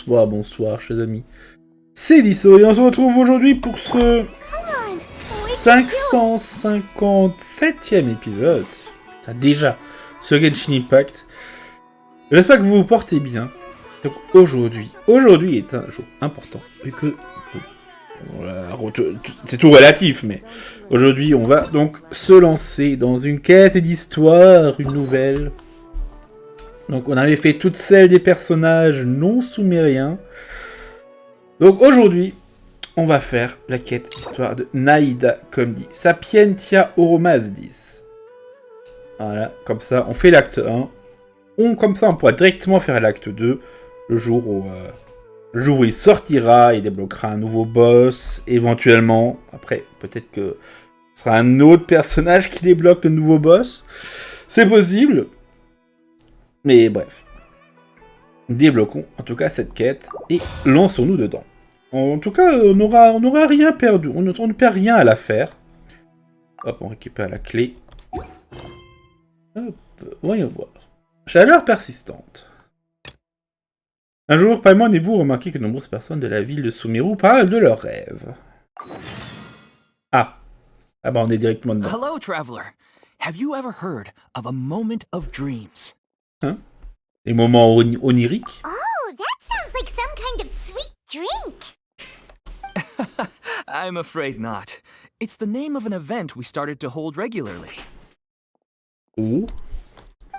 bonsoir, chers amis. C'est Deaso et on se retrouve aujourd'hui pour ce 557e épisode. Déjà, ce Genshin Impact. J'espère que vous vous portez bien. Donc aujourd'hui est un jour important, vu que c'est tout relatif, mais aujourd'hui on va donc se lancer dans une quête d'histoire, une nouvelle. Donc on avait fait toutes celles des personnages non sumériens. Donc aujourd'hui, on va faire la quête d'histoire de Naïda, comme dit Sapientia Oromazdis. Voilà, comme ça on fait l'acte 1. Comme ça on pourra directement faire l'acte 2, le jour où il sortira, il débloquera un nouveau boss, éventuellement. Après, peut-être que ce sera un autre personnage qui débloque le nouveau boss. C'est possible. Mais bref. Débloquons en tout cas cette quête et lançons-nous dedans. En tout cas, on n'aura rien perdu. On ne perd rien à la faire. Hop, on récupère la clé. Hop, voyons voir. Chaleur persistante. Un jour, PAIMON et vous remarquez que de nombreuses personnes de la ville de Sumeru parlent de leurs rêves. Ah bah on est directement dedans. Hello, traveler. Have you ever heard of a moment of dreams? Hein? Les moments oniriques? Oh, that sounds like some kind of sweet drink. I'm afraid not. It's the name of an event we started to hold regularly. Ooh.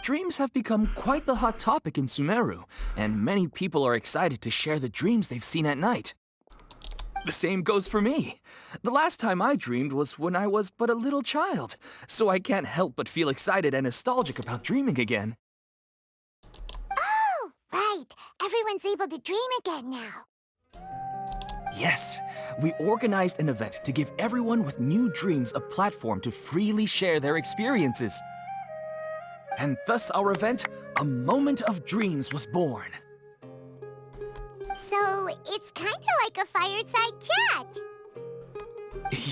Dreams have become quite the hot topic in Sumeru, and many people are excited to share the dreams they've seen at night. The same goes for me. The last time I dreamed was when I was but a little child, so I can't help but feel excited and nostalgic about dreaming again. Oh, right. Everyone's able to dream again now. Yes, we organized an event to give everyone with new dreams a platform to freely share their experiences. And thus our event, A Moment of Dreams, was born. So, it's kind of like a fireside chat.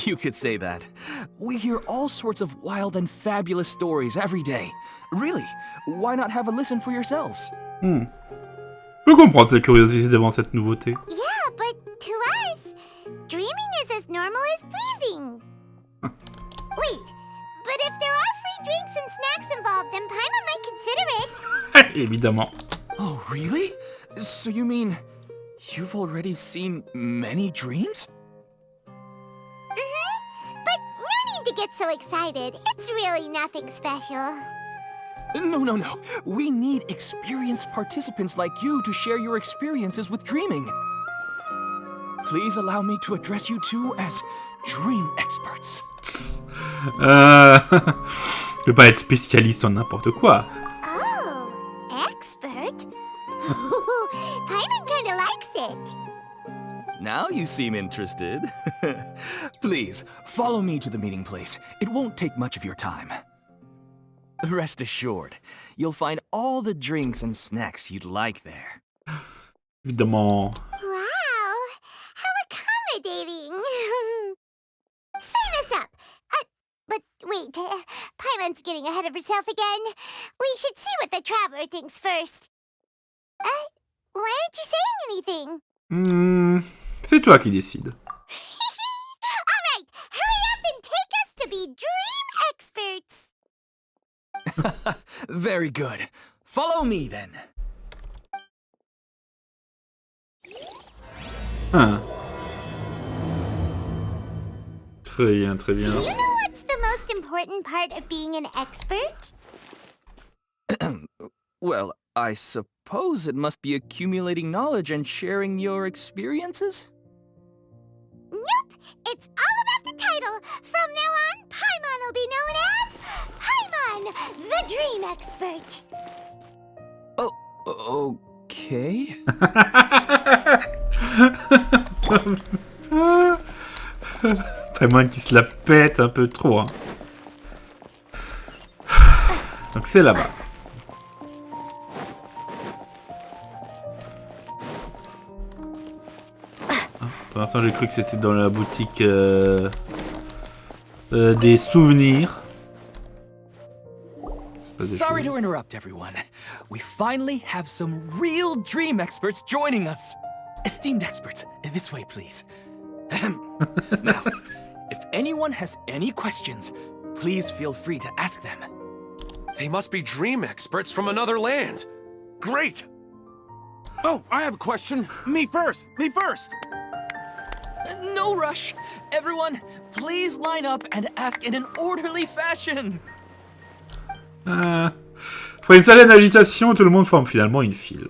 You could say that. We hear all sorts of wild and fabulous stories every day. Really, why not have a listen for yourselves? Je peux comprendre sa curiosité devant cette nouveauté. Yeah, but to us, dreaming is as normal as breathing. Wait, but if there are free drinks and snacks involved, then Paimon might consider it. Évidemment. Oh, really? So you mean you've already seen many dreams? But no need to get so excited. It's really nothing special. No. We need experienced participants like you to share your experiences with dreaming. Please allow me to address you two as dream experts. Je veux pas être spécialiste en n'importe quoi. Oh, expert? Paimon kinda likes it. Now you seem interested. Please, follow me to the meeting place. It won't take much of your time. Rest assured, you'll find all the drinks and snacks you'd like there. Évidemment. Wow, how accommodating. Sign us up. But wait, Paimon's getting ahead of herself again. We should see what the traveler thinks first. Why aren't you saying anything? C'est toi qui décides. All right, hurry up and take us to be dream experts. Very good. Follow me then. Très bien, très bien. Do you know what's the most important part of being an expert? Well, I suppose it must be accumulating knowledge and sharing your experiences? Nope, it's all about the title. From now on, Paimon will be known as Paimon, the Dream Expert. Oh, okay. PAIMON qui se la pète un peu trop. Hein. Donc c'est là-bas. Pour l'instant j'ai cru que c'était dans la boutique des souvenirs. Sorry to interrupt, everyone. We finally have some real dream experts joining us. Esteemed experts, this way, please. Now, if anyone has any questions, please feel free to ask them. They must be dream experts from another land. Great! Oh, I have a question. Me first! Me first! No rush. Everyone, please line up and ask in an orderly fashion. Après une certaine agitation, tout le monde forme finalement une file.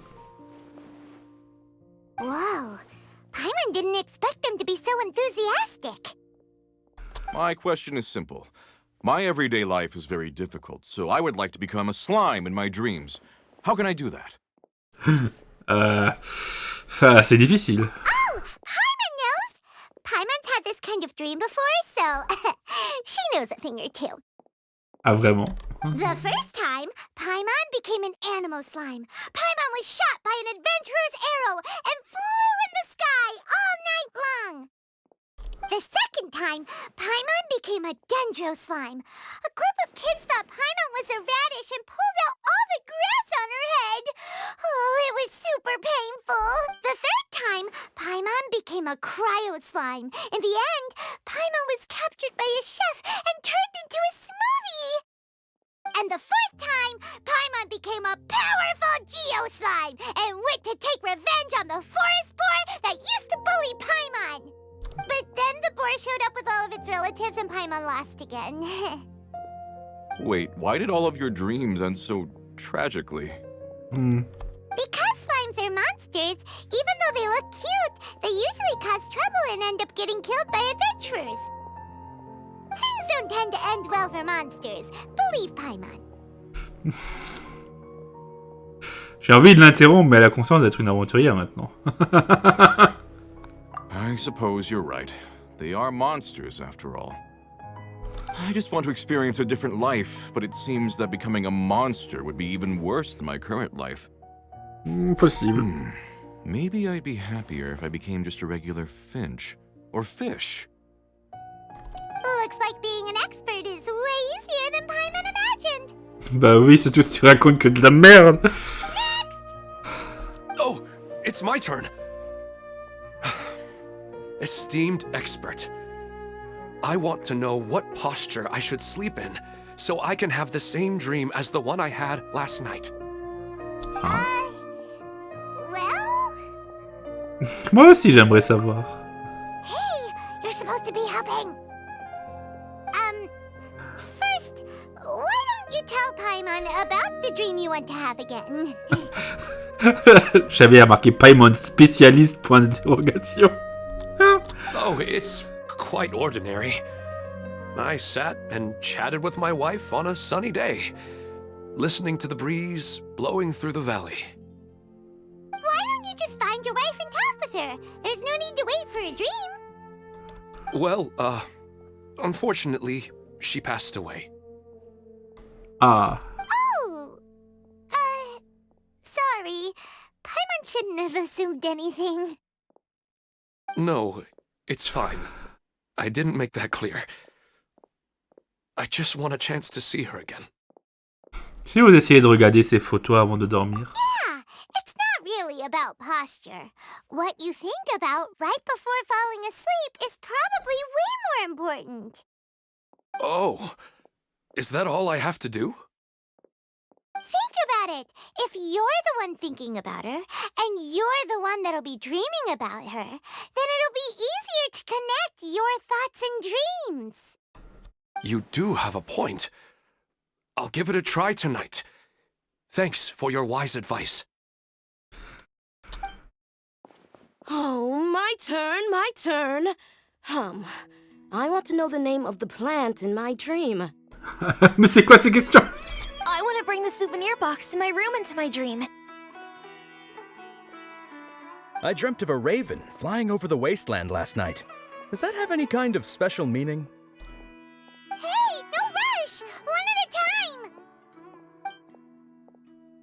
Whoa. Paimon didn't expect them to be so enthusiastic. My question is simple. My everyday life is very difficult, so I would like to become a slime in my dreams. How can I do that? Ça, c'est difficile. Oh, Paimon knows. Paimon's had this kind of dream before, so she knows a thing or two. Ah, vraiment? The first time, Paimon became an animal slime. Paimon was shot by an adventurer's arrow and flew in the sky all night long. The second time, Paimon became a dendro slime. A group of kids thought Paimon was a radish and pulled out all the grass on her head. Oh, it was super painful. The third time, Paimon became a cryo slime. In the end, Paimon was captured by a chef and turned into a smoothie. And the fourth time, Paimon became a powerful geo slime and went to take revenge on the forest boar that used to bully Paimon. But then the boar showed up with all of its relatives and Paimon lost again. Wait, why did all of your dreams end so tragically? Because slimes are monsters, even though they look cute, they usually cause trouble and end up getting killed by adventurers. Things don't tend to end well for monsters. Believe Paimon. J'ai envie de l'interrompre, mais elle a conscience d'être une aventurière maintenant. I suppose you're right. They are monsters, after all. I just want to experience a different life, but it seems that becoming a monster would be even worse than my current life. Possible. Maybe I'd be happier if I became just a regular finch. Or fish. Looks like being an expert is way easier than Paimon imagined. Bah oui, surtout si tu racontes que de la merde. Oh, it's my turn. Esteemed expert, I want to know what posture I should sleep in so I can have the same dream as the one I had last night. Well? Moi aussi, j'aimerais savoir. Hey, you're supposed to be helping. First, why don't you tell Paimon about the dream you want to have again? J'avais remarqué PAIMON spécialiste, point d'interrogation. Oh, it's quite ordinary. I sat and chatted with my wife on a sunny day, listening to the breeze blowing through the valley. Why don't you just find your wife and talk with her? There's no need to wait for a dream. Well, unfortunately, she passed away. Ah. Oh, sorry. Paimon shouldn't have assumed anything. No, it's fine. I didn't make that clear. I just want a chance to see her again. Si vous essayez de regarder ces photos avant de dormir. Yeah, it's not really about posture. What you think about right before falling asleep is probably way more important. Oh, is that all I have to do? Think about it. If you're the one thinking about her, and you're the one that'll be dreaming about her, then it'll be easier to connect your thoughts and dreams. You do have a point. I'll give it a try tonight. Thanks for your wise advice. Oh, my turn. I want to know the name of the plant in my dream. Mais c'est quoi ces questions? I want to bring the souvenir box to my room into my dream. I dreamt of a raven flying over the wasteland last night. Does that have any kind of special meaning? Hey, no rush! One at a time!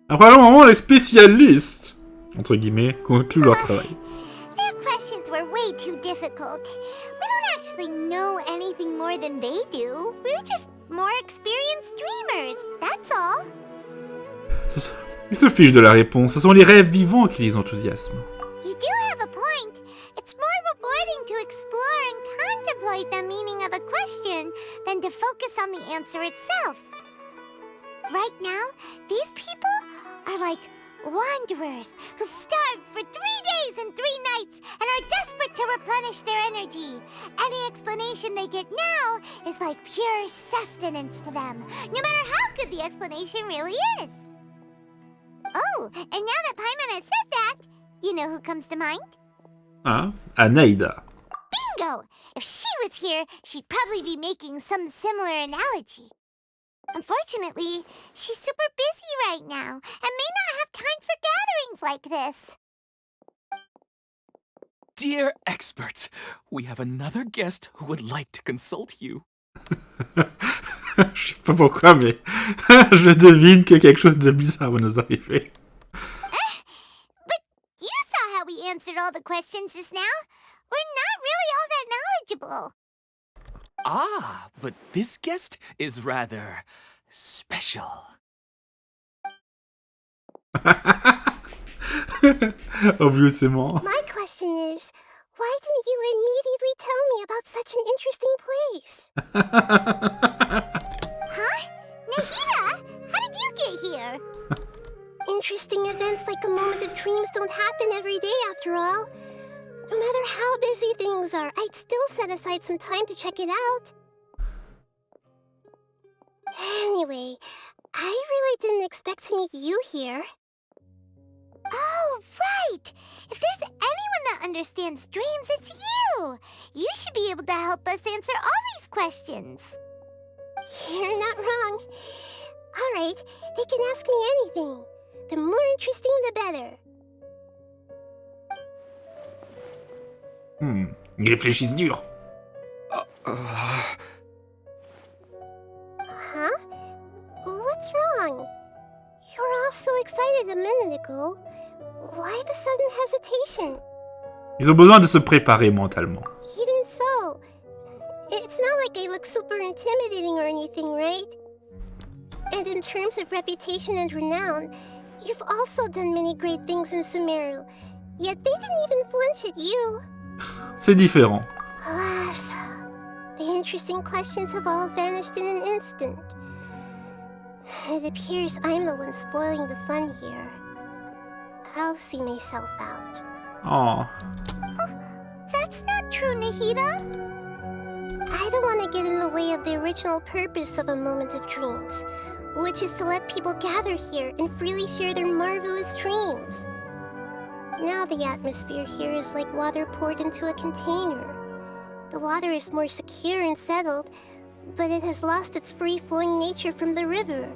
Après un moment, les spécialistes, entre guillemets, concluent leur travail. Their questions were way too difficult. We don't actually know anything more than they do. We're just more experienced dreamers, that's all. Ils se fichent de la réponse, ce sont les rêves vivants qui les enthousiasment. You do have a point. It's more rewarding to explore and contemplate the meaning of a question than to focus on the answer itself. Right now, these people are like wanderers who've starved for 3 days and 3 nights and are desperate to replenish their energy. Any explanation they get now is like pure sustenance to them, no matter how good the explanation really is. Oh, and now that Paimon has said that, you know who comes to mind? Ah, Anaïda. Bingo! If she was here, she'd probably be making some similar analogy. Unfortunately, she's super busy right now and may not have time for gatherings like this. Dear experts, we have another guest who would like to consult you. Je sais pas pourquoi, mais je devine que quelque chose de bizarre va nous arriver. But you saw how we answered all the questions just now. We're not really all that knowledgeable. Ah, but this guest is rather special. Obviously. My question is, why didn't you immediately tell me about such an interesting place? Huh? Nahida, how did you get here? Interesting events like a moment of dreams don't happen every day after all. No matter how busy things are, I'd still set aside some time to check it out. Anyway, I really didn't expect to meet you here. Oh, right! If there's anyone that understands dreams, it's you! You should be able to help us answer all these questions. You're not wrong. Alright, they can ask me anything. The more interesting, the better. Ils réfléchissent dur. Huh? What's wrong? You were all so excited a minute ago. Why the sudden hesitation? Ils ont besoin de se préparer mentalement. Even so, it's not like I look super intimidating or anything, right? And in terms of reputation and renown, you've also done many great things in Sumeru, yet they didn't even flinch at you. C'est différent. Alas, the interesting questions have all vanished in an instant. It appears I'm the one spoiling the fun here. I'll see myself out. Oh. That's not true, Nahida. I don't want to get in the way of the original purpose of a moment of dreams, which is to let people gather here and freely share their marvelous dreams. Now the atmosphere here is like water poured into a container. The water is more secure and settled, but it has lost its free-flowing nature from the river.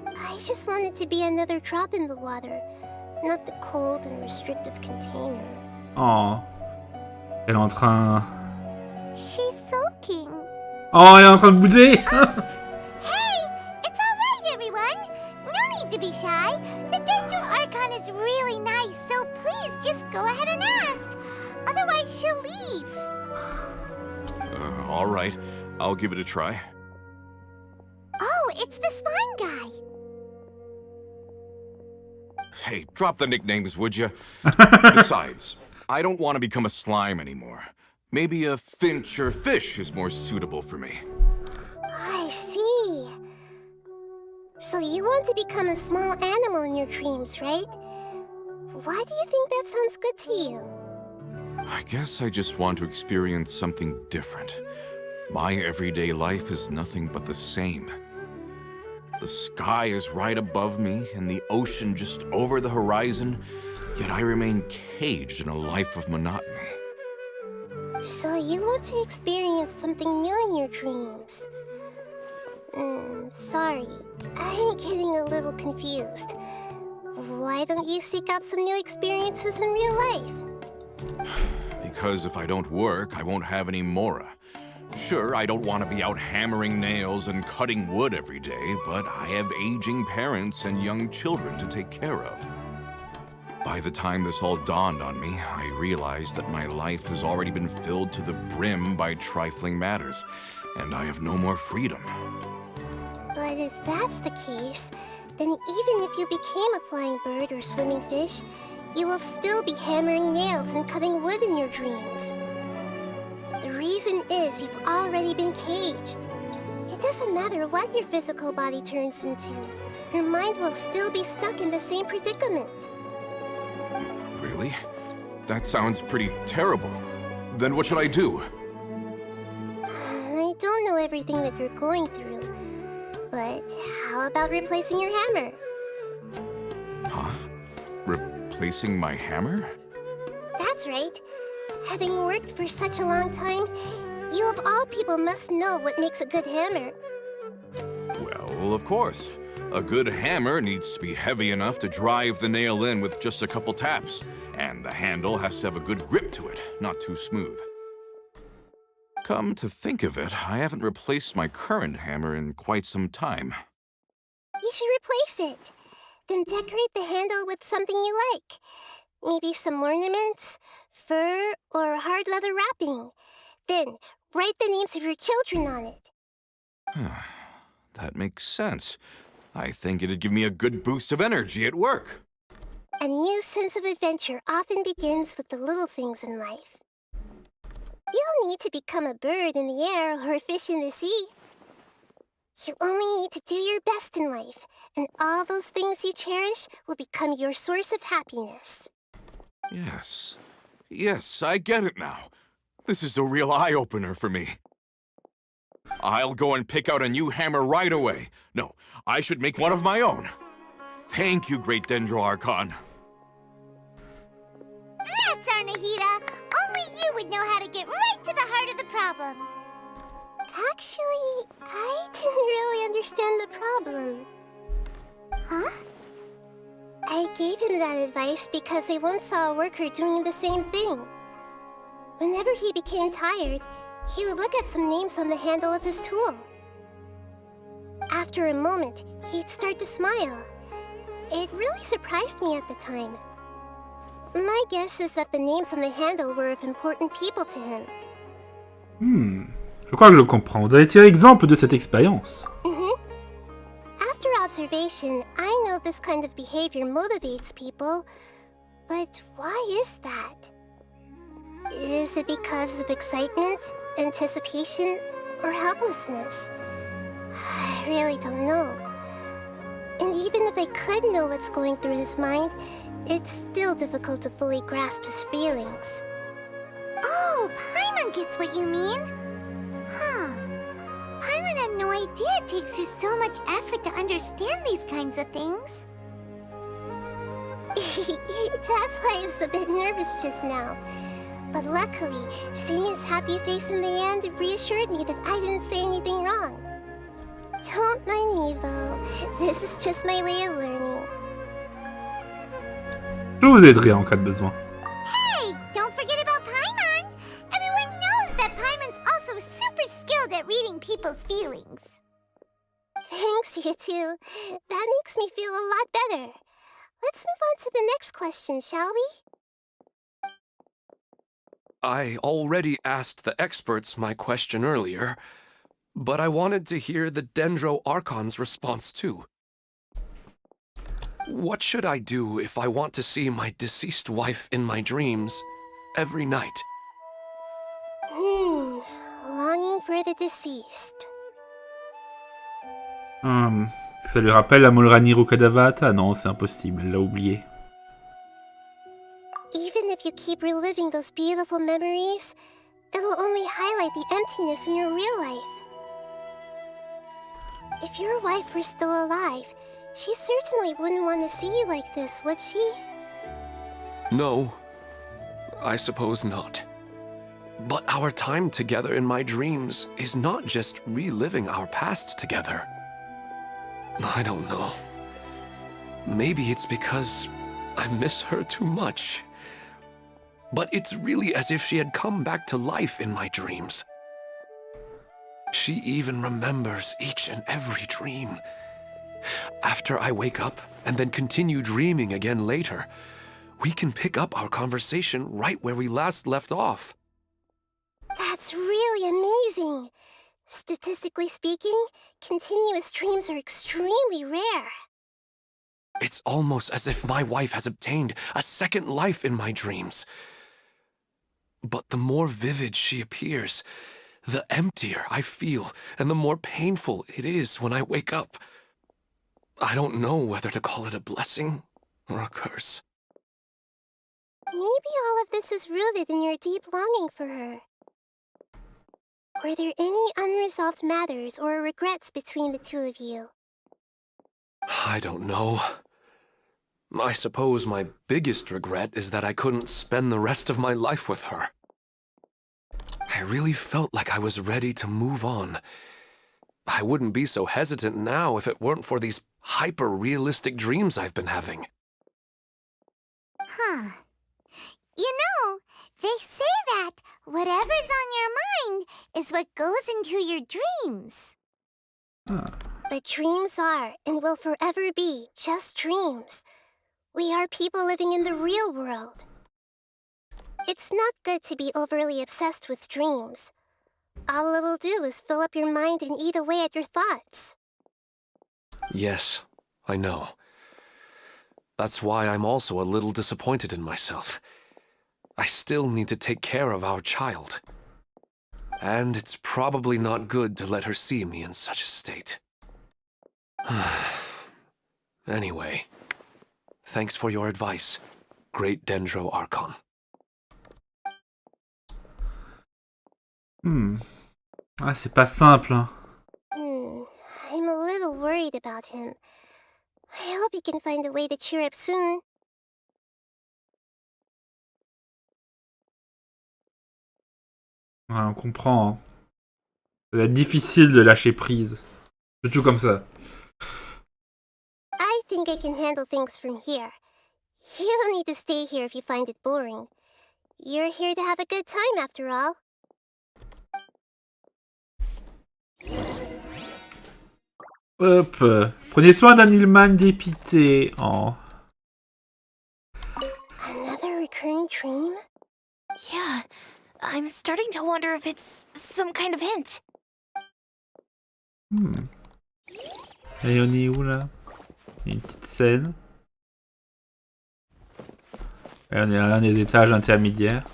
I just want it to be another drop in the water, not the cold and restrictive container. Oh. Elle est en train... She's sulking. Oh, elle est en train de bouder. Hey, it's all right, everyone. No need to be shy. The Danger Archon is really nice, so please just go ahead and ask. Otherwise, she'll leave. All right. I'll give it a try. Oh, it's the slime guy. Hey, drop the nicknames, would you? Besides, I don't want to become a slime anymore. Maybe a finch or fish is more suitable for me. I see. So you want to become a small animal in your dreams, right? Why do you think that sounds good to you? I guess I just want to experience something different. My everyday life is nothing but the same. The sky is right above me and the ocean just over the horizon, yet I remain caged in a life of monotony. So you want to experience something new in your dreams? Sorry, I'm getting a little confused. Why don't you seek out some new experiences in real life? Because if I don't work, I won't have any mora. Sure, I don't want to be out hammering nails and cutting wood every day, but I have aging parents and young children to take care of. By the time this all dawned on me, I realized that my life has already been filled to the brim by trifling matters, and I have no more freedom. But if that's the case, then even if you became a flying bird or swimming fish, you will still be hammering nails and cutting wood in your dreams. The reason is you've already been caged. It doesn't matter what your physical body turns into. Your mind will still be stuck in the same predicament. Really? That sounds pretty terrible. Then what should I do? I don't know everything that you're going through, but how about replacing your hammer? Huh? Replacing my hammer? That's right. Having worked for such a long time, you of all people must know what makes a good hammer. Well, of course. A good hammer needs to be heavy enough to drive the nail in with just a couple taps, and the handle has to have a good grip to it, not too smooth. Come to think of it, I haven't replaced my current hammer in quite some time. You should replace it. Then decorate the handle with something you like. Maybe some ornaments, fur, or hard leather wrapping. Then write the names of your children on it. That makes sense. I think it'd give me a good boost of energy at work. A new sense of adventure often begins with the little things in life. You don't need to become a bird in the air or a fish in the sea. You only need to do your best in life, and all those things you cherish will become your source of happiness. Yes. Yes, I get it now. This is a real eye-opener for me. I'll go and pick out a new hammer right away. No, I should make one of my own. Thank you, Great Dendro Archon. That's Arnahita! Only you would know how to get right to the heart of the problem. Actually, I didn't really understand the problem. Huh? I gave him that advice because I once saw a worker doing the same thing. Whenever he became tired, he would look at some names on the handle of his tool. After a moment, he'd start to smile. It really surprised me at the time. My guess is that the names on the handle were of important people to him. Je crois que je comprends. Vous avez tiré exemple de cette expérience. After observation, I know this kind of behavior motivates people, but why is that? Is it because of excitement, anticipation, or helplessness? I really don't know. And even if I could know what's going through his mind, it's still difficult to fully grasp his feelings. Oh, Paimon gets what you mean. Huh. Paimon had no idea it takes you so much effort to understand these kinds of things. That's why I was a bit nervous just now. But luckily, seeing his happy face in the end reassured me that I didn't say anything wrong. Don't mind me, though. This is just my way of learning. Je vous aiderai en cas de besoin. Hey, don't forget about Paimon! Everyone knows that Paimon's also super skilled at reading people's feelings. Thanks, you two. That makes me feel a lot better. Let's move on to the next question, shall we? I already asked the experts my question earlier, but I wanted to hear the Dendro Archon's response too. What should I do if I want to see my deceased wife in my dreams every night? Longing for the deceased. Ça lui rappelle la Molrani Rukadavata? Non, c'est impossible, elle l'a oublié. Even if you keep reliving those beautiful memories, it'll only highlight the emptiness in your real life. If your wife were still alive, she certainly wouldn't want to see you like this, would she? No, I suppose not. But our time together in my dreams is not just reliving our past together. I don't know. Maybe it's because I miss her too much. But it's really as if she had come back to life in my dreams. She even remembers each and every dream. After I wake up and then continue dreaming again later, we can pick up our conversation right where we last left off. That's really amazing. Statistically speaking, continuous dreams are extremely rare. It's almost as if my wife has obtained a second life in my dreams. But the more vivid she appears, the emptier I feel, and the more painful it is when I wake up. I don't know whether to call it a blessing or a curse. Maybe all of this is rooted in your deep longing for her. Were there any unresolved matters or regrets between the two of you? I don't know. I suppose my biggest regret is that I couldn't spend the rest of my life with her. I really felt like I was ready to move on. I wouldn't be so hesitant now if it weren't for these hyper-realistic dreams I've been having. Huh. You know, they say that whatever's on your mind is what goes into your dreams. But dreams are, and will forever be, just dreams. We are people living in the real world. It's not good to be overly obsessed with dreams. All it'll do is fill up your mind and eat away at your thoughts. Yes, I know. That's why I'm also a little disappointed in myself. I still need to take care of our child. And it's probably not good to let her see me in such a state. Anyway, thanks for your advice, Great Dendro Archon. Ah, c'est pas simple, hein. I'm a little worried about him. I hope he can find a way to cheer up soon. Ouais, on comprend, hein. Ça va être difficile de lâcher prise. Surtout comme ça. I think I can handle things from here. You don't need to stay here if you find it boring. You're here to have a good time after all. Hop. Prenez soin d'un Ilman dépité. Oh. Another recurring dream? Yeah, I'm starting to wonder if it's some kind of hint. Et on est où là? Il y a une petite scène. Et on est à l'un des étages intermédiaires.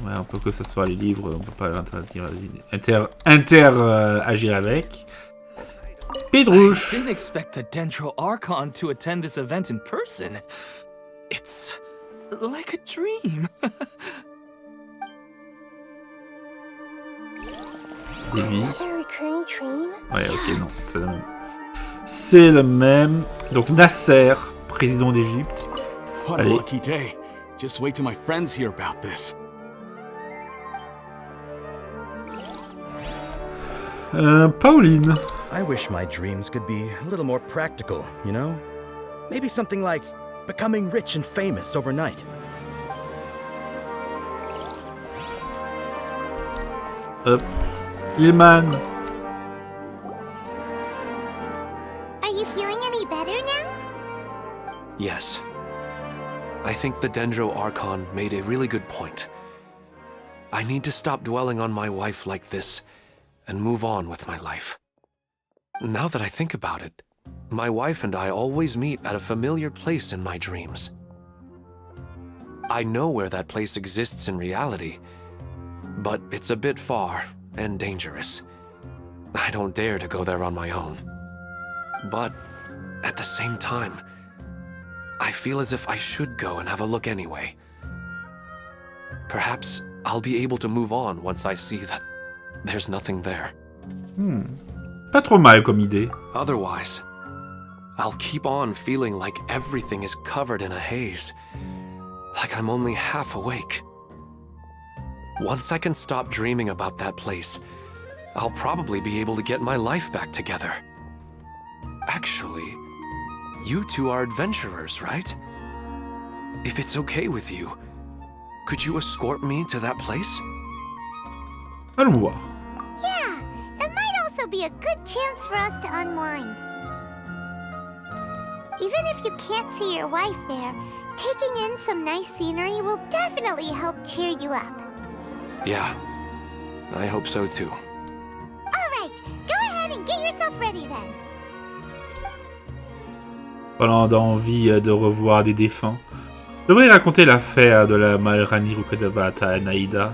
Ouais, on peut que ce soit les livres, on peut pas interagir avec. Pédrouche. I didn't expect the Dendro Archon to attend this event in person. It's like a dream. Another recurring dream? Ouais, ok, non, c'est le même. C'est le même. Donc Nasser, président d'Égypte. What a Allez. lucky day. Just wait till my friends hear about this. Pauline. I wish my dreams could be a little more practical, you know? Maybe something like becoming rich and famous overnight. Hop. Ilman. Are you feeling any better now? Yes. I think the Dendro Archon made a really good point. I need to stop dwelling on my wife like this and move on with my life. Now that I think about it, my wife and I always meet at a familiar place in my dreams. I know where that place exists in reality, but it's a bit far and dangerous. I don't dare to go there on my own. But at the same time, I feel as if I should go and have a look anyway. Perhaps I'll be able to move on once I see that there's nothing there. Pas trop mal comme idée. Otherwise, I'll keep on feeling like everything is covered in a haze, like I'm only half awake. Once I can stop dreaming about that place, I'll probably be able to get my life back together. Actually, you two are adventurers, right? If it's okay with you, could you escort me to that place? Allons voir. Yeah, it might also be a good chance for us to unwind. Even if you can't see your wife there, taking in some nice scenery will definitely help cheer you up. Yeah, I hope so too. Alright, go ahead and get yourself ready then. Pendant d'envie de revoir des défunts. Je devrais raconter l'affaire de la Malrani Rukadavata à Naïda.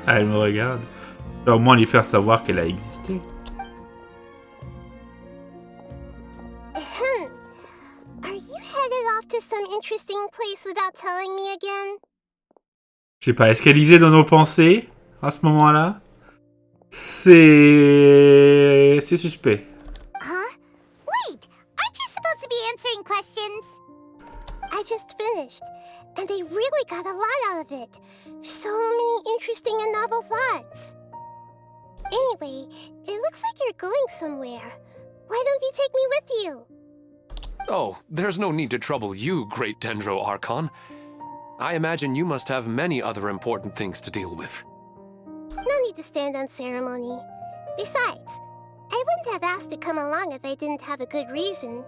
Ah, elle me regarde. Je vais au moins lui faire savoir qu'elle a existé. Are you headed off to some interesting place without telling me again? Je sais pas, est-ce qu'elle lisait dans nos pensées à ce moment-là? C'est suspect. Huh? Wait, aren't you supposed to be answering questions? I just finished, and I really got a lot out of it. So many interesting and novel thoughts. Anyway, it looks like you're going somewhere. Why don't you take me with you? Oh, there's no need to trouble you, great Dendro Archon. I imagine you must have many other important things to deal with. No need to stand on ceremony. Besides, I wouldn't have asked to come along if I didn't have a good reason.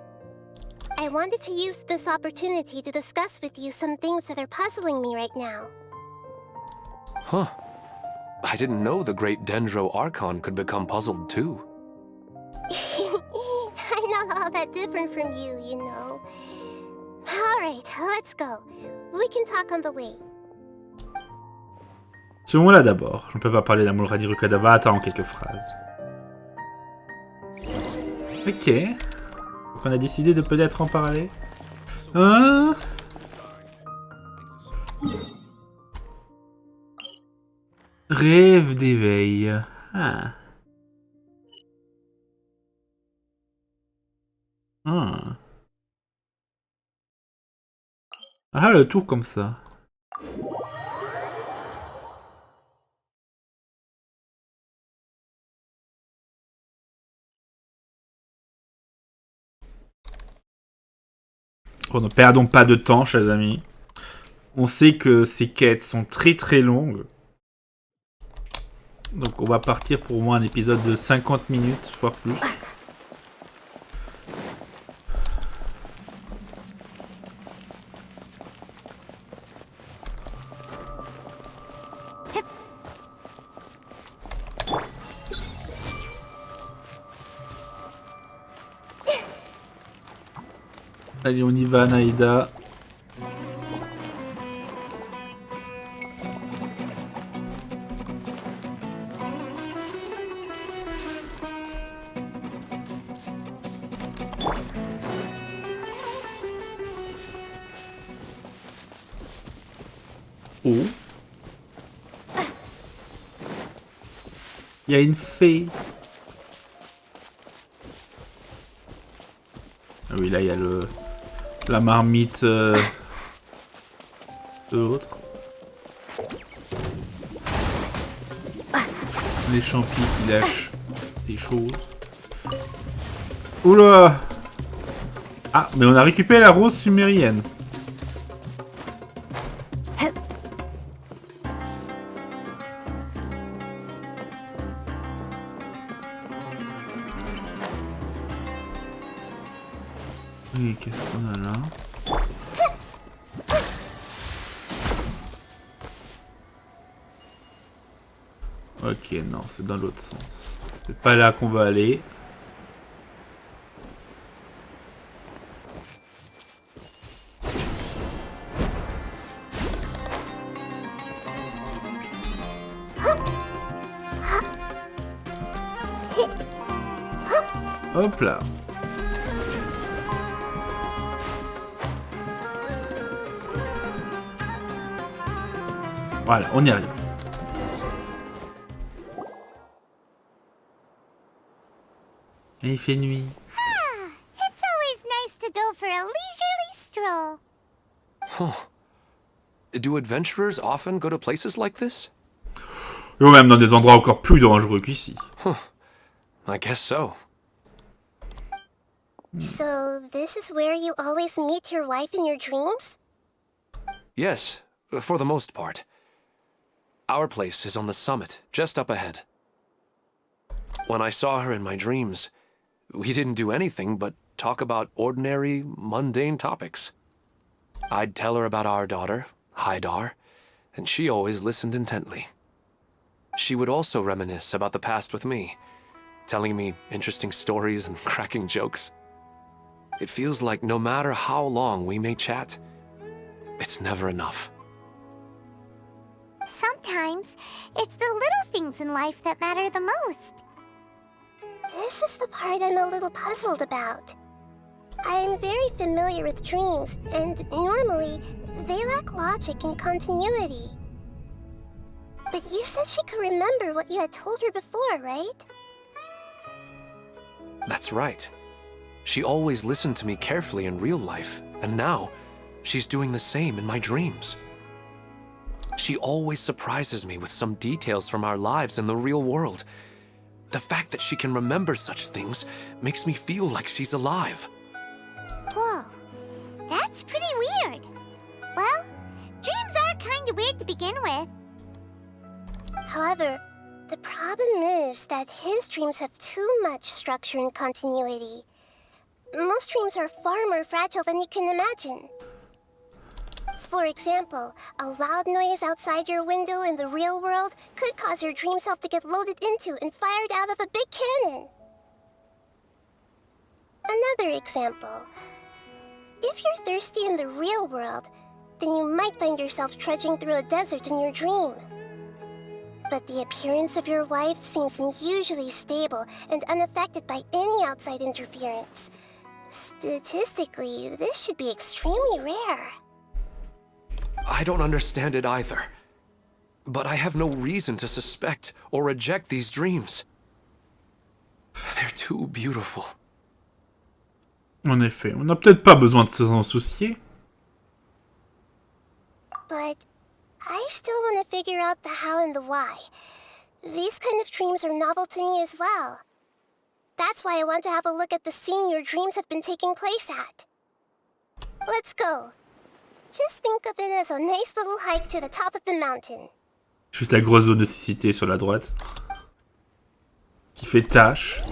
I wanted to use this opportunity to discuss with you some things that are puzzling me right now. Huh. I didn't know the great Dendro Archon could become puzzled too. I'm not all that different from you, you know. Alright, let's go. We can talk on the way. Suivons-la d'abord. Je ne peux pas parler d'Amul Rani Rukadavata en quelques phrases. Ok. Donc on a décidé de peut-être en parler. Hein? Rêve d'éveil. Ah. Ah. Ah, le tour comme ça. Bon, ne perdons pas de temps, chers amis. On sait que ces quêtes sont très très longues. Donc on va partir pour au moins un épisode de 50 minutes, voire plus. Allez, on y va, Naïda. Oh. Il y a une fée. Ah oui, là, il y a la marmite de l'autre. Les champis qui lâchent des choses. Oula! Ah, mais on a récupéré la rose sumérienne. Et qu'est-ce qu'on a là? Ok, non, c'est dans l'autre sens. C'est pas là qu'on va aller. Hop là. Voilà, on y arrive. Et il fait nuit. It's always nice to go for a leisurely stroll. Huh. Do adventurers often go to places like this? Ou même dans des endroits encore plus dangereux qu'ici. Huh. I guess so. So, this is where you always meet your wife in your dreams? Yes, for the most part. Our place is on the summit, just up ahead. When I saw her in my dreams, we didn't do anything but talk about ordinary, mundane topics. I'd tell her about our daughter, Haidar, and she always listened intently. She would also reminisce about the past with me, telling me interesting stories and cracking jokes. It feels like no matter how long we may chat, it's never enough. Sometimes, it's the little things in life that matter the most. This is the part I'm a little puzzled about. I'm very familiar with dreams, and normally, they lack logic and continuity. But you said she could remember what you had told her before, right? That's right. She always listened to me carefully in real life, and now, she's doing the same in my dreams. She always surprises me with some details from our lives in the real world. The fact that she can remember such things makes me feel like she's alive. Whoa, that's pretty weird. Well, dreams are kinda weird to begin with. However, the problem is that his dreams have too much structure and continuity. Most dreams are far more fragile than you can imagine. For example, a loud noise outside your window in the real world could cause your dream self to get loaded into and fired out of a big cannon. Another example. If you're thirsty in the real world, then you might find yourself trudging through a desert in your dream. But the appearance of your wife seems unusually stable and unaffected by any outside interference. Statistically, this should be extremely rare. I don't understand it either. But I have no reason to suspect or reject these dreams. They're too beautiful. En effet, on n'a peut-être pas besoin de s'en soucier. But I still want to figure out the how and the why. These kind of dreams are novel to me as well. That's why I want to have a look at the scene your dreams have been taking place at. Let's go. Just think of it as a nice little hike to the top of the mountain. Juste la grosse zone de cécité sur la droite. Qui fait tâche.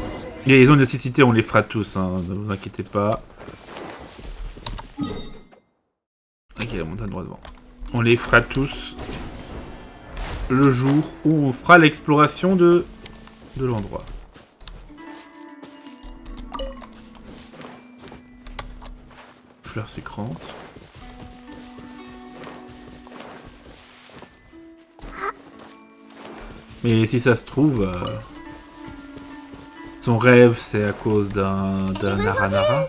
Et les zones de cécité, on les fera tous, hein, ne vous inquiétez pas. Ok, la montagne droit devant. On les fera tous le jour où on fera l'exploration de l'endroit. Fleurs sucrantes. Mais si ça se trouve, son rêve c'est à cause d'un Naranara.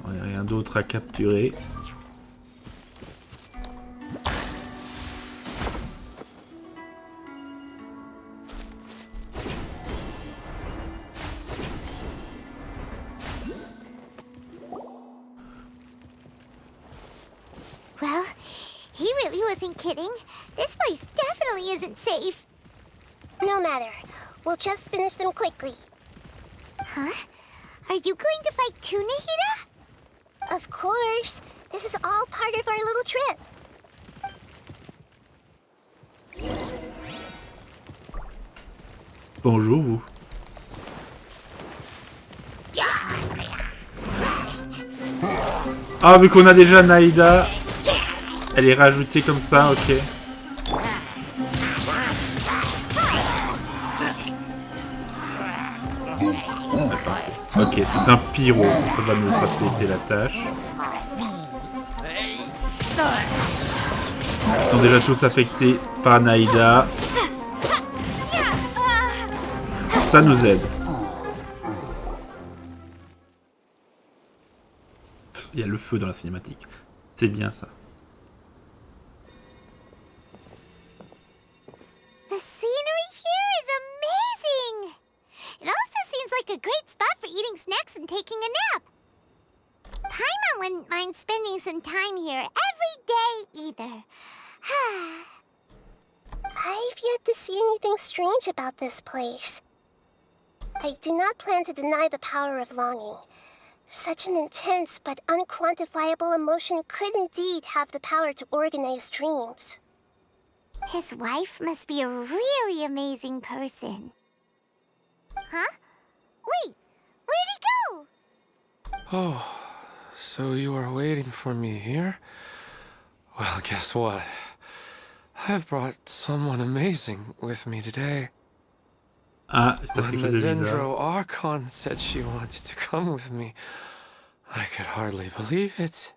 Il n'y a rien d'autre à capturer. Well, he really wasn't kidding. This place definitely isn't safe. No matter. We'll just finish them quickly. Huh? Are you going to fight too, Nahida? Of course. This is all part of our little trip. Bonjour vous. Ah, vu qu'on a déjà Naïda, elle est rajoutée comme ça, ok. Ok, c'est un pyro, ça va nous faciliter la tâche. Ils sont déjà tous affectés par Naïda. Ça nous aide. Il y a le feu dans la cinématique. C'est bien ça. The scenery here is amazing! It also seems like a great spot for eating snacks and taking a nap. Paimon wouldn't mind spending some time here every day either. I've yet to see anything strange about this place. I do not plan to deny the power of longing. Such an intense but unquantifiable emotion could indeed have the power to organize dreams. His wife must be a really amazing person. Huh? Wait, where'd he go? Oh, so you are waiting for me here? Well, guess what? I've brought someone amazing with me today. Ah, c'est parce que When quelque chose the de bizarre. Dendro Archon said she wanted to come with me, I could hardly believe it.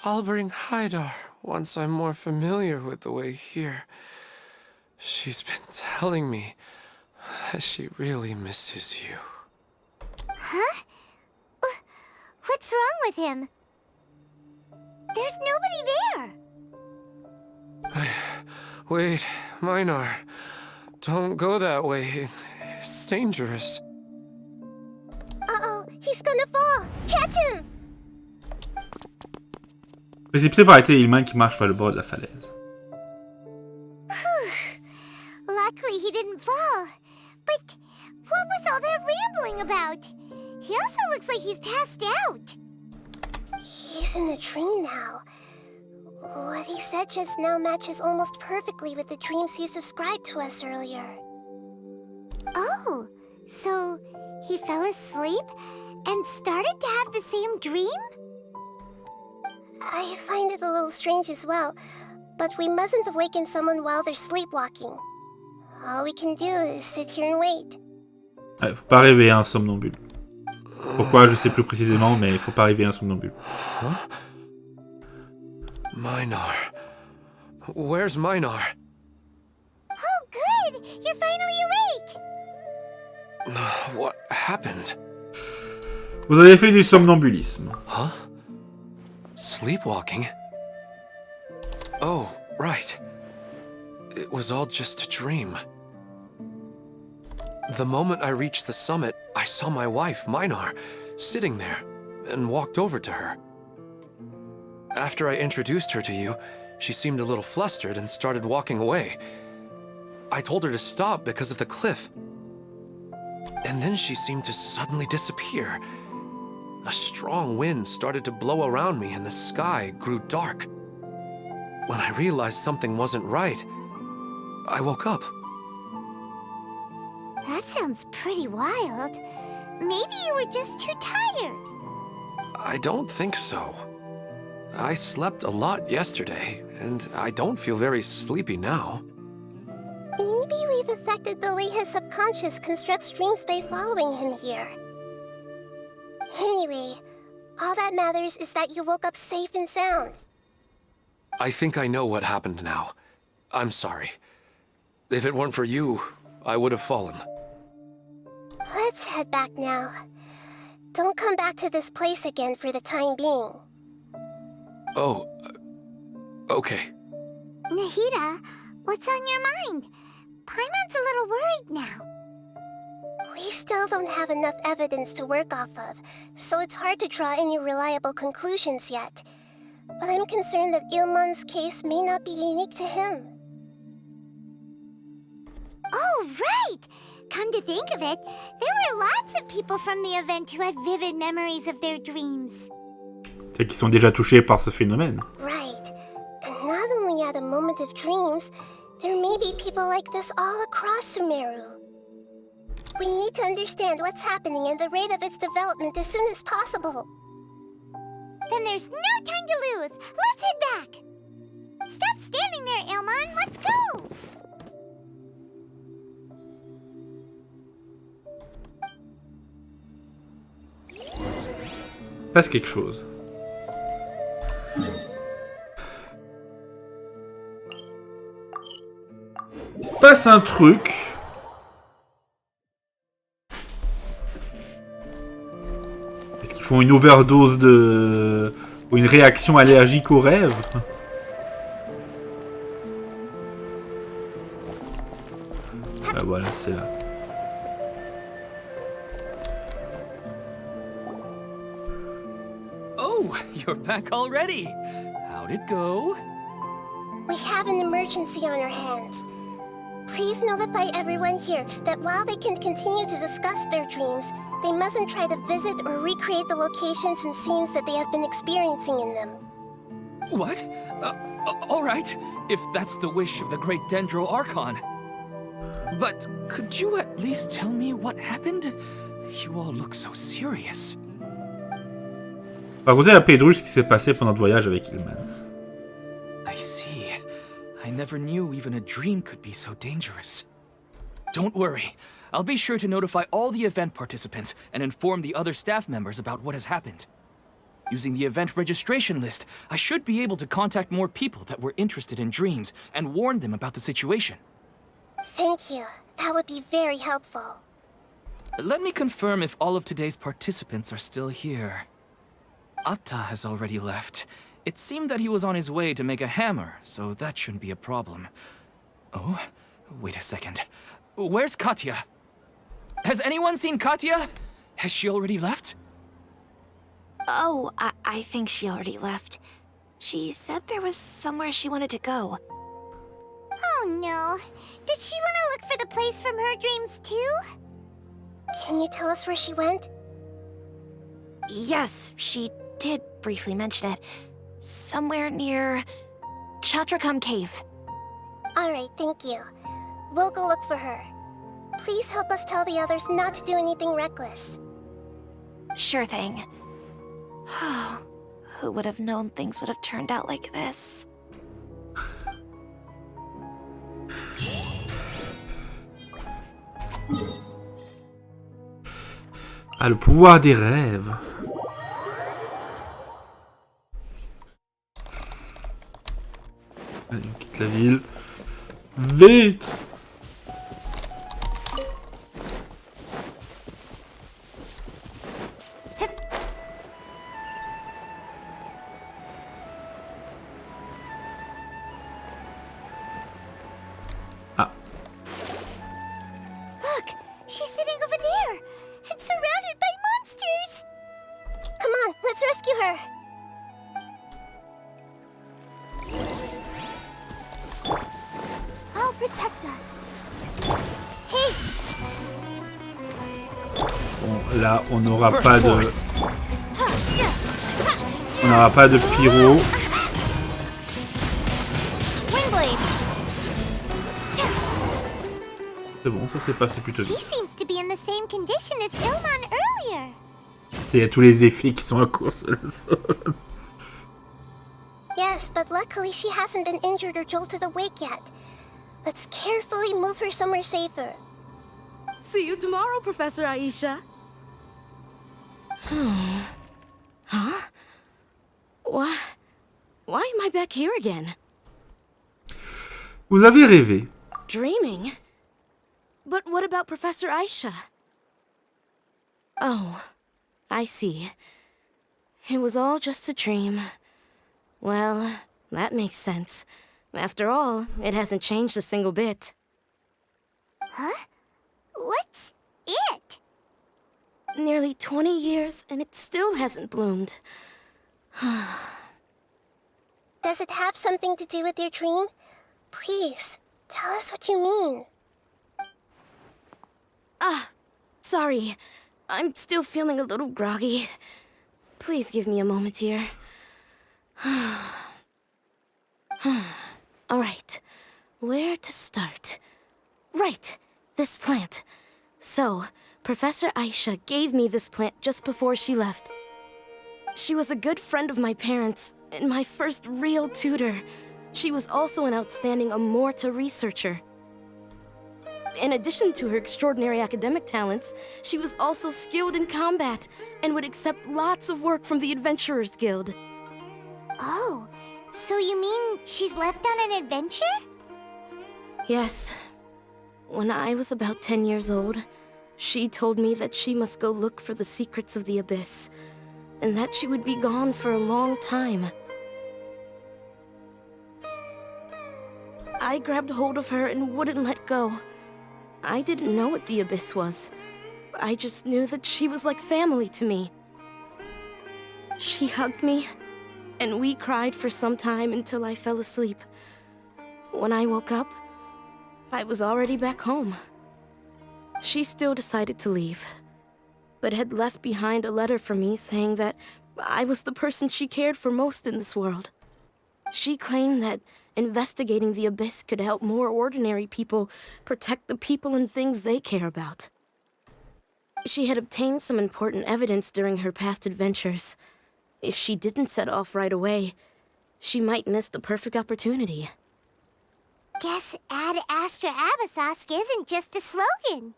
I'll bring Haidar once I'm more familiar with the way here. She's been telling me that she really misses you. Huh? What's wrong with him? There's nobody there. Wait, Minar. Don't go that way. It's dangerous. Uh-oh, he's gonna fall! Catch him! Précipité par été Hillman qui marche vers le bord de la falaise. Luckily he didn't fall. But what was all that rambling about? He also looks like he's passed out. He's in the dream now. What he said just now matches almost perfectly with the dreams he's described to us earlier. Oh, so he fell asleep and started to have the same dream? I find it a little strange as well, but we mustn't awaken someone while they're sleepwalking. All we can do is sit here and wait. Ouais, faut pas réveiller un somnambule. Pourquoi, je sais plus précisément, mais il faut pas réveiller un somnambule. Huh? Minar. Where's Minar? Oh, good! You're finally awake! What happened? Vous avez fait du somnambulisme. Huh? Sleepwalking? Oh, right. It was all just a dream. The moment I reached the summit, I saw my wife, Minar, sitting there, and walked over to her. After I introduced her to you, she seemed a little flustered and started walking away. I told her to stop because of the cliff. And then she seemed to suddenly disappear. A strong wind started to blow around me and the sky grew dark. When I realized something wasn't right, I woke up. That sounds pretty wild. Maybe you were just too tired. I don't think so. I slept a lot yesterday, and I don't feel very sleepy now. Maybe we've affected the way his subconscious constructs dreams by following him here. Anyway, all that matters is that you woke up safe and sound. I think I know what happened now. I'm sorry. If it weren't for you, I would have fallen. Let's head back now. Don't come back to this place again for the time being. Oh, okay. Nahida, what's on your mind? Paimon's a little worried now. We still don't have enough evidence to work off of, so it's hard to draw any reliable conclusions yet. But I'm concerned that Ilmon's case may not be unique to him. Oh, right! Come to think of it, there were lots of people from the event who had vivid memories of their dreams. C'est qu'ils sont déjà touchés par ce phénomène. Right. And not only at a moment of dreams, there may be people like this all across Sumeru. We need to understand what's happening and the rate of its development as soon as possible. Then there's no time to lose. Let's head back. Stop standing there, Ilmon. Let's go. Passe quelque chose. Il se passe un truc. Est-ce qu'ils font une overdose de... ou une réaction allergique aux rêves? Ah voilà, c'est là. Oh, you're back already. How'd it go? We have an emergency on our hands. Please notify everyone here that while they can continue to discuss their dreams, they mustn't try to visit or recreate the locations and scenes that they have been experiencing in them. What? All right, if that's the wish of the great Dendro Archon. But could you at least tell me what happened? You all look so serious. Racontez à Pedro ce qui s'est passé pendant le voyage avec Ilman. I see. I never knew even a dream could be so dangerous. Don't worry. I'll be sure to notify all the event participants and inform the other staff members about what has happened. Using the event registration list, I should be able to contact more people that were interested in dreams and warn them about the situation. Thank you. That would be very helpful. Let me confirm if all of today's participants are still here. Atta has already left. It seemed that he was on his way to make a hammer, so that shouldn't be a problem. Oh, wait a second. Where's Katya? Has anyone seen Katya? Has she already left? Oh, I think she already left. She said there was somewhere she wanted to go. Oh no. Did she want to look for the place from her dreams too? Can you tell us where she went? Yes, she did briefly mention it. Somewhere near Chatrakam Cave. Alright, thank you. We'll go look for her. Please help us tell the others not to do anything reckless. Sure thing. Who would have known things would have turned out like this? Ah, le pouvoir des rêves. Allez, on quitte la ville. Vite! Ah. Look, she's sitting over there and surrounded by monsters. Come on, let's rescue her. I'll protect us. Hey! Bon, là, on n'aura pas de... On n'aura pas de pyro. Windblade. C'est bon, ça s'est passé plutôt She bien. seems to be in the same condition as Ilman earlier. Il y a tous les effets qui sont à course. Yes, but luckily she hasn't been injured or jolted awake yet. Let's carefully move her somewhere safer. See you tomorrow, Professor Aisha. Huh? Why am I back here again? Vous avez rêvé. Dreaming? But what about Professor Aisha? Oh, I see. It was all just a dream. Well, that makes sense. After all, it hasn't changed a single bit. Huh? What's it? Nearly 20 years, and it still hasn't bloomed. Does it have something to do with your dream? Please, tell us what you mean. Sorry. I'm still feeling a little groggy. Please give me a moment here. Alright, where to start? Right, this plant. So, Professor Aisha gave me this plant just before she left. She was a good friend of my parents, and my first real tutor. She was also an outstanding Amorta researcher. In addition to her extraordinary academic talents, she was also skilled in combat, and would accept lots of work from the Adventurers Guild. Oh, so you mean she's left on an adventure? Yes. When I was about 10 years old, she told me that she must go look for the secrets of the Abyss, and that she would be gone for a long time. I grabbed hold of her and wouldn't let go. I didn't know what the Abyss was. I just knew that she was like family to me. She hugged me, and we cried for some time until I fell asleep. When I woke up, I was already back home. She still decided to leave, but had left behind a letter for me saying that I was the person she cared for most in this world. She claimed that investigating the abyss could help more ordinary people protect the people and things they care about. She had obtained some important evidence during her past adventures. If she didn't set off right away, she might miss the perfect opportunity. Guess Ad Astra Abyssosque isn't just a slogan.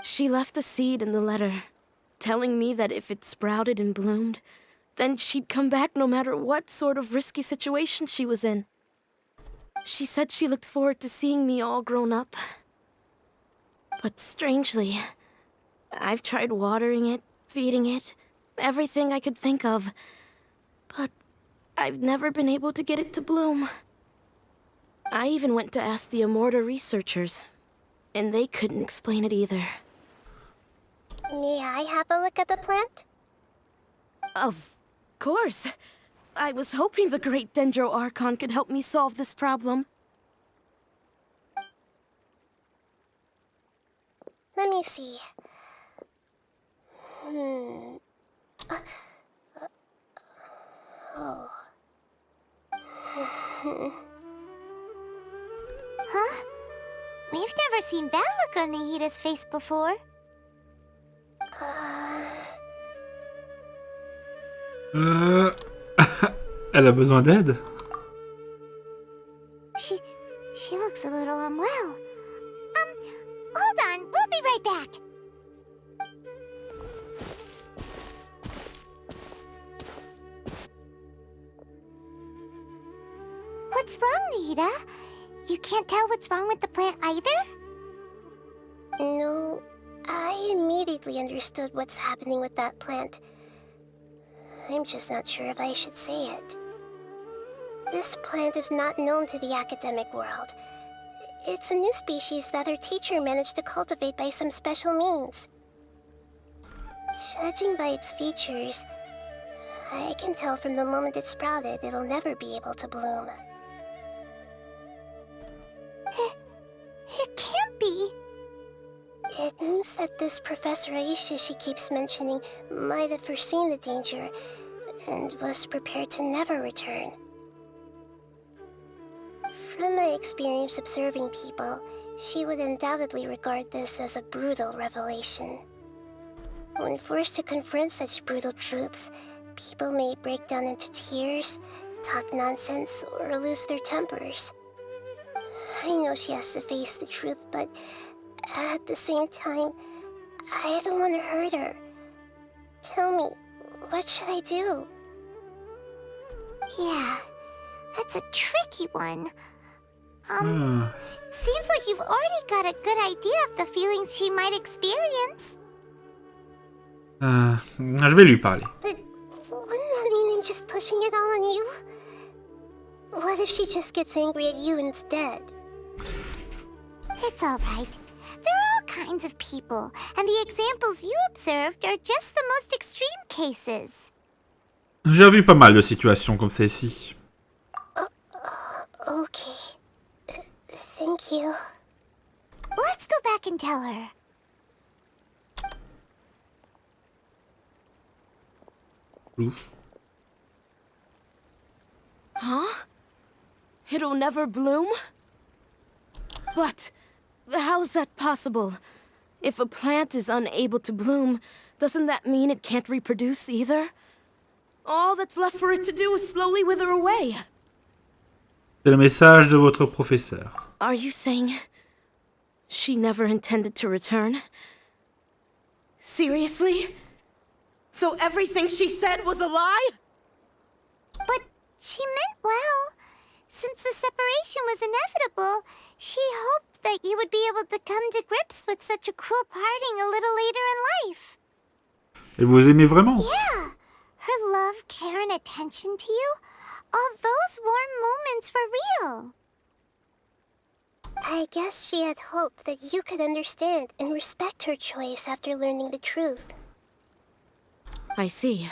She left a seed in the letter, telling me that if it sprouted and bloomed, then she'd come back no matter what sort of risky situation she was in. She said she looked forward to seeing me all grown up. But strangely, I've tried watering it, feeding it, everything I could think of. But I've never been able to get it to bloom. I even went to ask the Immorta researchers, and they couldn't explain it either. May I have a look at the plant? Of course. I was hoping the great Dendro Archon could help me solve this problem. Let me see. Oh. Huh? We've never seen that look on Nahida's face before. Elle a besoin d'aide? She looks a little unwell. Hold on, we'll be right back. What's wrong, Nahida? You can't tell what's wrong with the plant either? No, I immediately understood what's happening with that plant. I'm just not sure if I should say it. This plant is not known to the academic world. It's a new species that our teacher managed to cultivate by some special means. Judging by its features, I can tell from the moment it sprouted it'll never be able to bloom. It can't be. It means that this Professor Aisha she keeps mentioning might have foreseen the danger and was prepared to never return. From my experience observing people, she would undoubtedly regard this as a brutal revelation. When forced to confront such brutal truths, people may break down into tears, talk nonsense, or lose their tempers. I know she has to face the truth, but at the same time, I don't want to hurt her. Tell me, what should I do? Yeah, that's a tricky one. Seems like you've already got a good idea of the feelings she might experience. Je vais lui parler. But wouldn't that mean I'm just pushing it all on you? What if she just gets angry at you instead? It's alright. There are all kinds of people, and the examples you observed are just the most extreme cases. J'ai vu pas mal de situations comme celle-ci. Okay. Thank you. Let's go back and tell her. Ouf. Huh? It'll never bloom? But how's that possible? If a plant is unable to bloom, doesn't that mean it can't reproduce either? All that's left for it to do is slowly wither away. C'est le message de votre professeur. Are you saying she never intended to return? Seriously? So everything she said was a lie? But she meant well. Since the separation was inevitable, she hoped that you would be able to come to grips with such a cruel parting a little later in life. Et vous aimez vraiment? Yeah. Her love, care, and attention to you, all those warm moments were real. I guess she had hoped that you could understand and respect her choice after learning the truth. I see.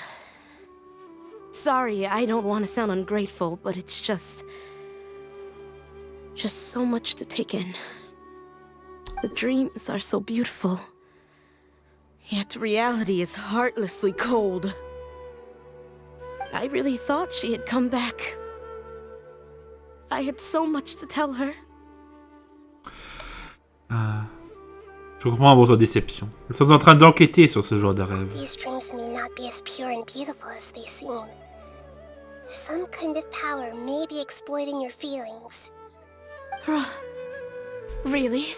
Sorry, I don't want to sound ungrateful, but it's just so much to take in. The dreams are so beautiful, yet reality is heartlessly cold. I really thought she had come back I had so much to tell her. Je comprends votre déception. Nous sommes en train d'enquêter sur ce genre de rêve. These dreams may not be as pure and beautiful as they seem. Some kind of power may be exploiting your feelings. Really?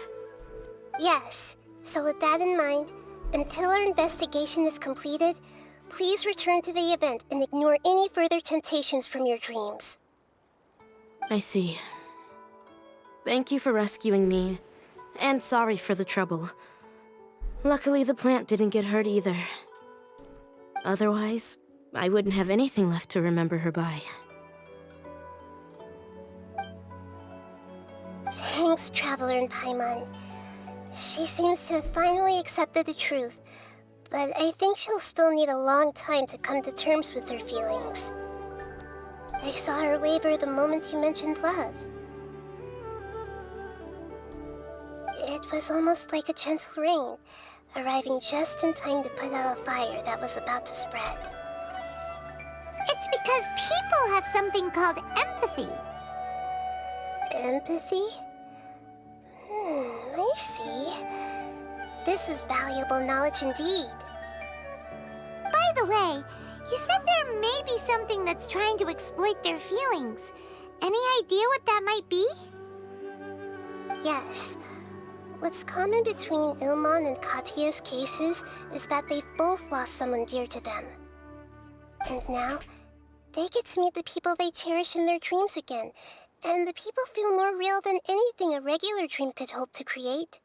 Yes. So with that in mind, until our investigation is completed, please return to the event and ignore any further temptations from your dreams. I see. Thank you for rescuing me, and sorry for the trouble. Luckily, the plant didn't get hurt either. Otherwise, I wouldn't have anything left to remember her by. Thanks, Traveler and Paimon. She seems to have finally accepted the truth, but I think she'll still need a long time to come to terms with her feelings. I saw her waver the moment you mentioned love. It was almost like a gentle rain, arriving just in time to put out a fire that was about to spread. It's because people have something called empathy. Empathy? I see. This is valuable knowledge indeed. By the way, you said there may be something that's trying to exploit their feelings. Any idea what that might be? Yes. What's common between Ilmon and Katya's cases is that they've both lost someone dear to them. And now, they get to meet the people they cherish in their dreams again, and the people feel more real than anything a regular dream could hope to create.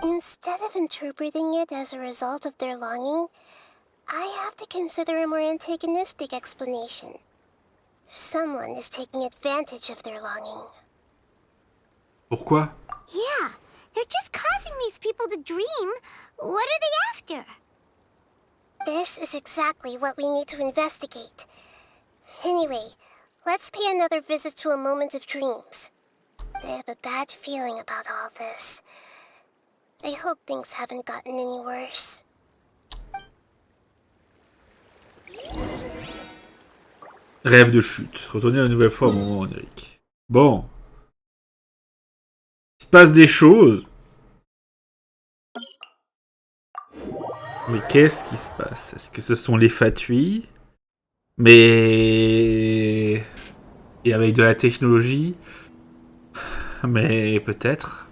Instead of interpreting it as a result of their longing, I have to consider a more antagonistic explanation. Someone is taking advantage of their longing. Pourquoi? Yeah, they're just causing these people to dream. What are they after? This is exactly what we need to investigate. Anyway, let's pay another visit to a moment of dreams. I have a bad feeling about all this. I hope things haven't gotten any worse. Rêve de chute. Retourner une nouvelle fois au moment onirique. Bon. Il se passe des choses. Mais qu'est-ce qui se passe? Est-ce que ce sont les fatuilles? Mais... Et avec de la technologie? Mais peut-être.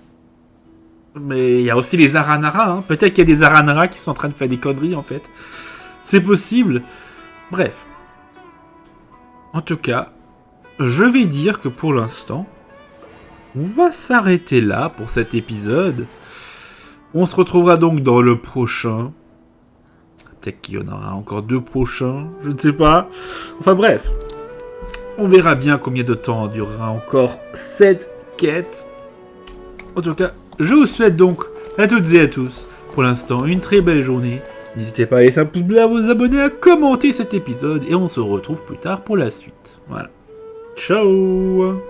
Mais il y a aussi les Aranara. Hein. Peut-être qu'il y a des Aranara qui sont en train de faire des conneries en fait. C'est possible. Bref. En tout cas, je vais dire que pour l'instant, on va s'arrêter là pour cet épisode. On se retrouvera donc dans le prochain. Peut-être qu'il y en aura encore 2 prochains, je ne sais pas. Enfin bref, on verra bien combien de temps durera encore cette quête. En tout cas, je vous souhaite donc à toutes et à tous, pour l'instant, une très belle journée. N'hésitez pas à laisser un pouce bleu, à vous abonner, à commenter cet épisode, et on se retrouve plus tard pour la suite. Voilà. Ciao!